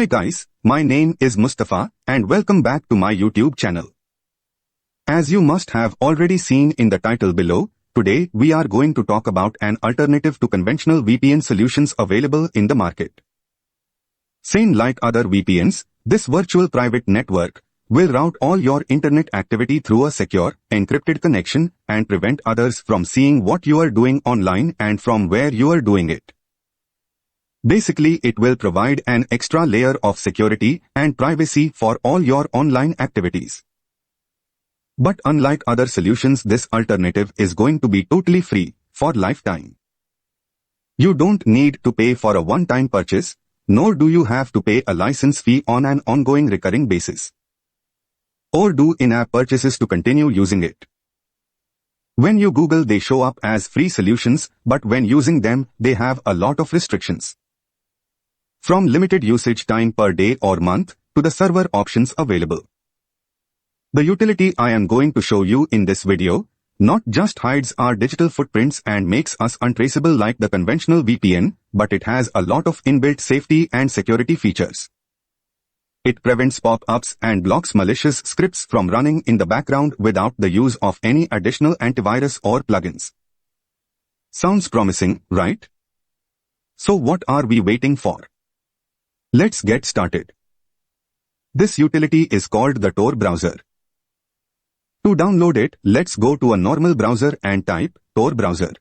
Hi guys, my name is Mustafa and welcome back to my YouTube channel. As you must have already seen in the title below, today we are going to talk about an alternative to conventional VPN solutions available in the market. Same like other VPNs, this virtual private network will route all your internet activity through a secure, encrypted connection and prevent others from seeing what you are doing online and from where you are doing it. Basically, it will provide an extra layer of security and privacy for all your online activities. But unlike other solutions, this alternative is going to be totally free for lifetime. You don't need to pay for a one-time purchase, nor do you have to pay a license fee on an ongoing recurring basis, or do in-app purchases to continue using it. When you Google, they show up as free solutions, but when using them, they have a lot of restrictions. From limited usage time per day or month, to the server options available. The utility I am going to show you in this video, not just hides our digital footprints and makes us untraceable like the conventional VPN, but it has a lot of inbuilt safety and security features. It prevents pop-ups and blocks malicious scripts from running in the background without the use of any additional antivirus or plugins. Sounds promising, right? So what are we waiting for? Let's get started. This utility is called the Tor browser. To download it, let's go to a normal browser and type Tor browser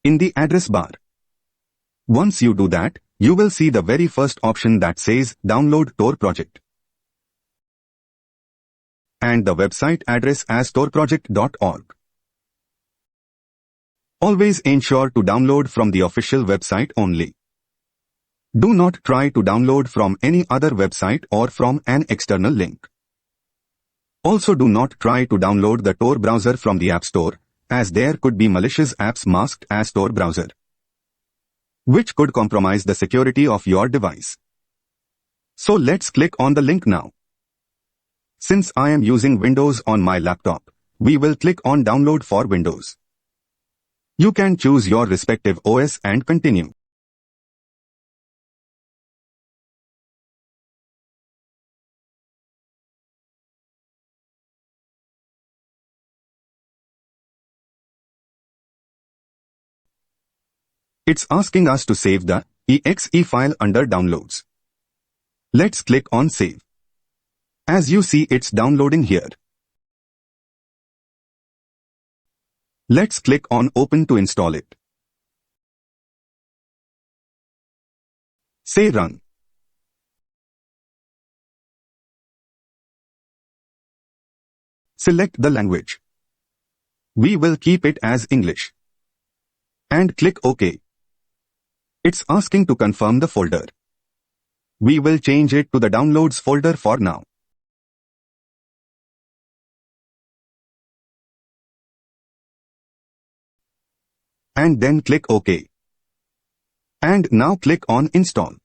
in the address bar. Once you do that, you will see the very first option that says Download Tor Project. And the website address as torproject.org. Always ensure to download from the official website only. Do not try to download from any other website or from an external link. Also, do not try to download the Tor browser from the App Store, as there could be malicious apps masked as Tor browser, which could compromise the security of your device. So let's click on the link now. Since I am using Windows on my laptop, we will click on Download for Windows. You can choose your respective OS and continue. It's asking us to save the exe file under Downloads. Let's click on Save. As you see, it's downloading here. Let's click on Open to install it. Say Run. Select the language. We will keep it as English. And click OK. It's asking to confirm the folder. We will change it to the Downloads folder for now. And then click OK. And now click on Install.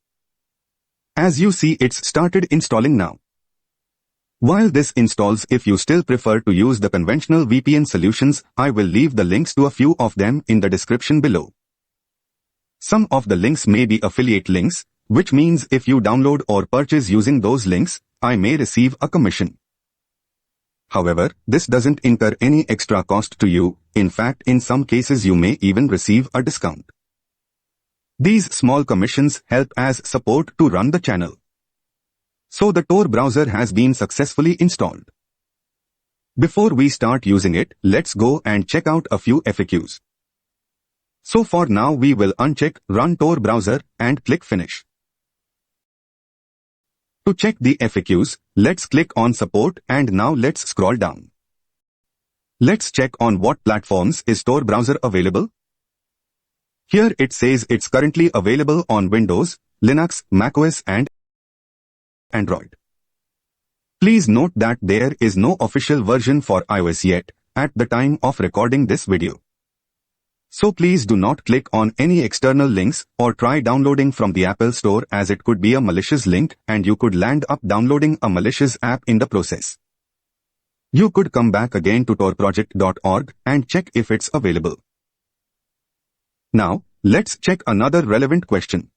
As you see, it's started installing now. While this installs, if you still prefer to use the conventional VPN solutions, I will leave the links to a few of them in the description below. Some of the links may be affiliate links, which means if you download or purchase using those links, I may receive a commission. However, this doesn't incur any extra cost to you. In fact, in some cases you may even receive a discount. These small commissions help as support to run the channel. So the Tor browser has been successfully installed. Before we start using it, let's go and check out a few FAQs. So for now we will uncheck Run Tor browser and click Finish. To check the FAQs, let's click on Support and now let's scroll down. Let's check on what platforms is Tor browser available. Here it says it's currently available on Windows, Linux, macOS and Android. Please note that there is no official version for iOS yet at the time of recording this video. So please do not click on any external links or try downloading from the Apple Store, as it could be a malicious link and you could land up downloading a malicious app in the process. You could come back again to torproject.org and check if it's available. Now, let's check another relevant question.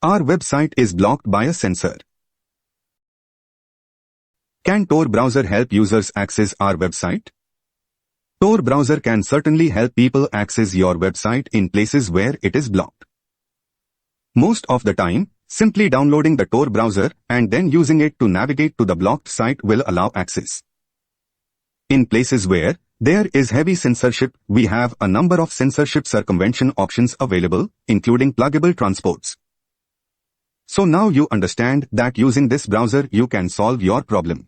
Our website is blocked by a censor. Can Tor browser help users access our website? Tor browser can certainly help people access your website in places where it is blocked. Most of the time, simply downloading the Tor browser and then using it to navigate to the blocked site will allow access. In places where there is heavy censorship, we have a number of censorship circumvention options available, including pluggable transports. So now you understand that using this browser you can solve your problem.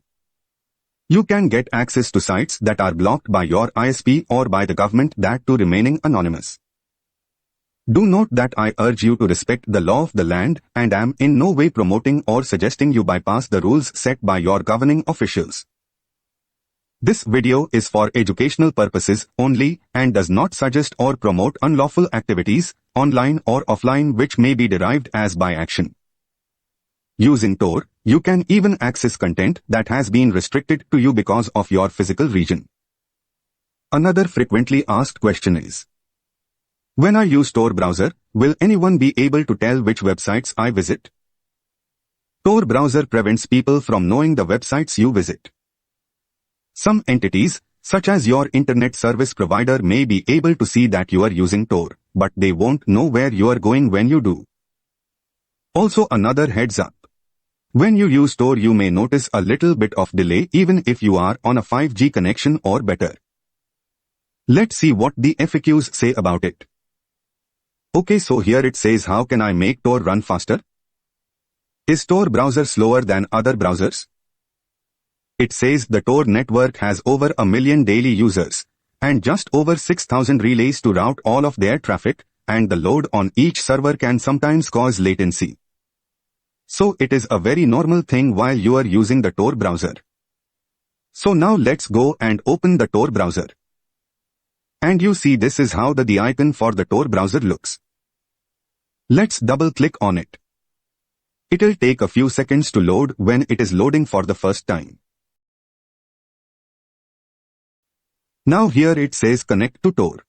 You can get access to sites that are blocked by your ISP or by the government, that too remaining anonymous. Do note that I urge you to respect the law of the land and am in no way promoting or suggesting you bypass the rules set by your governing officials. This video is for educational purposes only and does not suggest or promote unlawful activities, online or offline, which may be derived as by action. Using Tor, you can even access content that has been restricted to you because of your physical region. Another frequently asked question is, when I use Tor browser, will anyone be able to tell which websites I visit? Tor browser prevents people from knowing the websites you visit. Some entities, such as your internet service provider, may be able to see that you are using Tor, but they won't know where you are going when you do. Also, another heads up. When you use Tor, you may notice a little bit of delay even if you are on a 5G connection or better. Let's see what the FAQs say about it. Okay, so here it says, how can I make Tor run faster? Is Tor browser slower than other browsers? It says the Tor network has over 1 million daily users, and just over 6,000 relays to route all of their traffic, and the load on each server can sometimes cause latency. So it is a very normal thing while you are using the Tor browser. So now let's go and open the Tor browser. And you see, this is how the icon for the Tor browser looks. Let's double click on it. It'll take a few seconds to load when it is loading for the first time. Now here it says connect to Tor.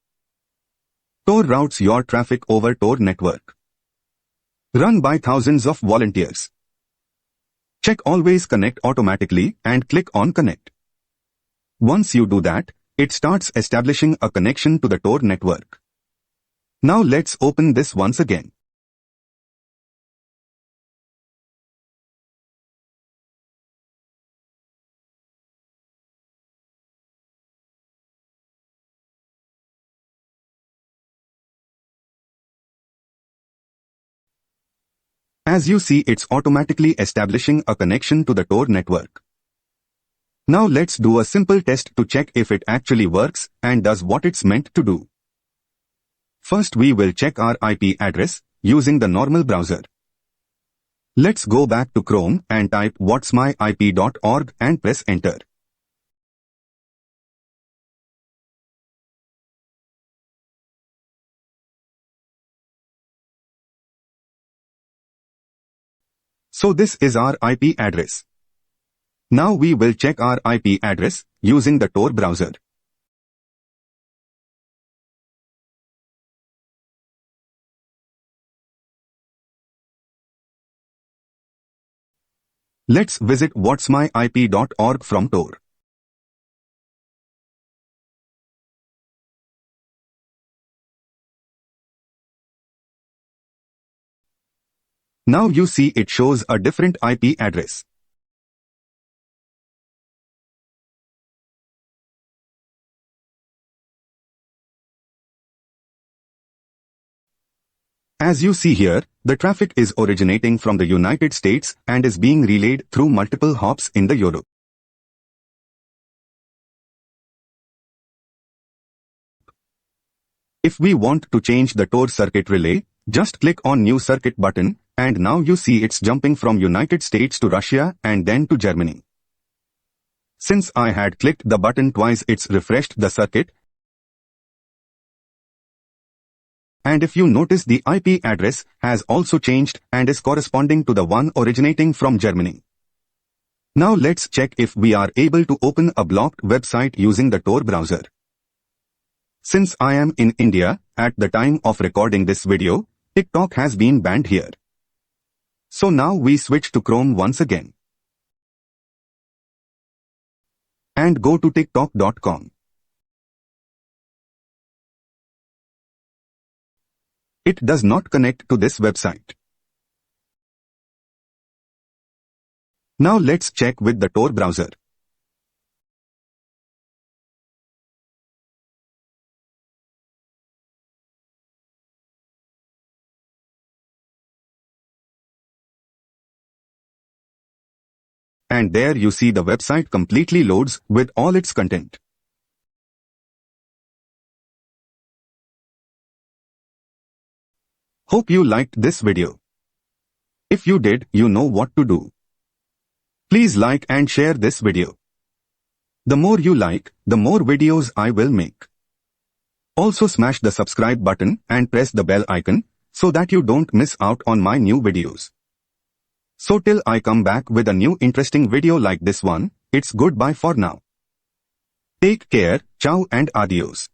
Tor routes your traffic over Tor network, run by thousands of volunteers. Check always connect automatically and click on connect. Once you do that, it starts establishing a connection to the Tor network. Now let's open this once again. As you see, it's automatically establishing a connection to the Tor network. Now let's do a simple test to check if it actually works and does what it's meant to do. First, we will check our IP address using the normal browser. Let's go back to Chrome and type whatsmyip.org and press enter. So this is our IP address. Now we will check our IP address using the Tor browser. Let's visit whatsmyip.org from Tor. Now you see it shows a different IP address. As you see here, the traffic is originating from the United States and is being relayed through multiple hops in the Europe. If we want to change the Tor circuit relay, just click on New Circuit button, and now you see it's jumping from United States to Russia and then to Germany. Since I had clicked the button twice, it's refreshed the circuit. And if you notice, the IP address has also changed and is corresponding to the one originating from Germany. Now let's check if we are able to open a blocked website using the Tor browser. Since I am in India, at the time of recording this video, TikTok has been banned here. So now we switch to Chrome once again. And go to tiktok.com. It does not connect to this website. Now let's check with the Tor browser. And there you see the website completely loads with all its content. Hope you liked this video. If you did, you know what to do. Please like and share this video. The more you like, the more videos I will make. Also smash the subscribe button and press the bell icon so that you don't miss out on my new videos. So till I come back with a new interesting video like this one, it's goodbye for now. Take care, ciao and adios.